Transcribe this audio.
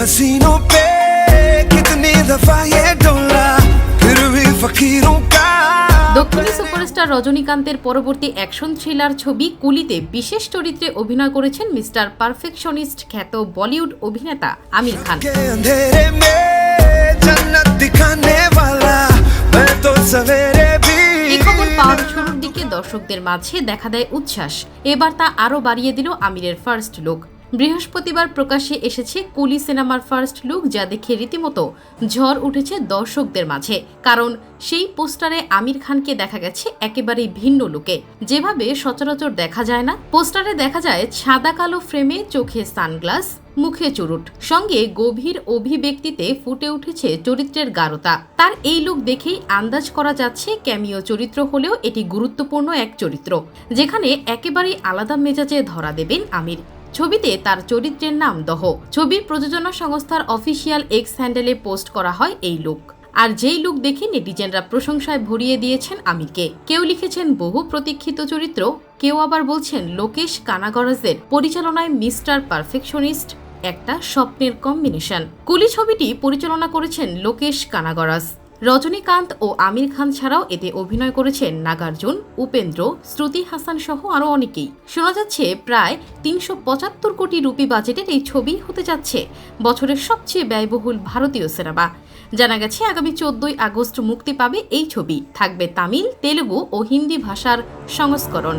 हसीनों पे कितनी दफा ये डोला फिर भी फकीरों का। দক্ষিণী সুপারস্টার রজনীকান্তের পরবর্তী অ্যাকশন থ্রিলার ছবি কুলিতে বিশেষ চরিত্রে অভিনয় করেছেন মিস্টার পারফেকশনিস্ট খ্যাত বলিউড অভিনেতা আমির খান। के अंधेरे में जन्नत दिखाने वाला मैं तो सवेरे भी। এই খবর পাওয়ার শুরুর দিকে দর্শকদের মাঝে দেখা দেয় উচ্ছ্বাস। এবার তা আরও বাড়িয়ে দিল আমিরের ফার্স্ট লুক। বৃহস্পতিবার প্রকাশ্যে এসেছে কুলি সিনেমার ফার্স্ট লুক, যা দেখে রীতিমতো ঝড় উঠেছে দর্শকদের মাঝে। কারণ সেই পোস্টারে আমির খানকে দেখা গেছে একেবারেই ভিন্ন লুকে, যেভাবে সচরাচর দেখা যায় না। পোস্টারে দেখা যায় সাদা কালো ফ্রেমে, চোখে সানগ্লাস, মুখে চুরুট, সঙ্গে গভীর অভিব্যক্তিতে ফুটে উঠেছে চরিত্রের গাঢ়তা। তার এই লুক দেখেই আন্দাজ করা যাচ্ছে ক্যামিও চরিত্র হলেও এটি গুরুত্বপূর্ণ এক চরিত্র, যেখানে একেবারেই আলাদা মেজাজে ধরা দেবেন আমির। ছবিতে তার চরিত্রের নাম দহ। ছবির প্রযোজনা সংস্থার অফিসিয়াল এক্স হ্যান্ডেলে পোস্ট করা হয় এই লুক। আর যেই লুক দেখে নেটিজেনরা প্রশংসায় ভরিয়ে দিয়েছেন আমিরকে। কেউ লিখেছেন বহু প্রতীক্ষিত চরিত্র, কেউ আবার বলছেন লোকেশ কানাগরাজের পরিচালনায় মিস্টার পারফেকশনিস্ট একটা স্বপ্নের কম্বিনেশন। কুলি ছবিটি পরিচালনা করেছেন লোকেশ কানাগরাজ। রজনীকান্ত ও আমির খান ছাড়াও এতে অভিনয় করেছেন নাগার্জুন, উপেন্দ্র, শ্রুতি হাসান সহ আরও অনেকেই। শোনা যাচ্ছে প্রায় ৩৭৫ কোটি রুপি বাজেটের এই ছবি হতে যাচ্ছে বছরের সবচেয়ে ব্যয়বহুল ভারতীয় সিনেমা। জানা গেছে আগামী ১৪ই আগস্ট মুক্তি পাবে এই ছবি। থাকবে তামিল, তেলুগু ও হিন্দি ভাষার সংস্করণ।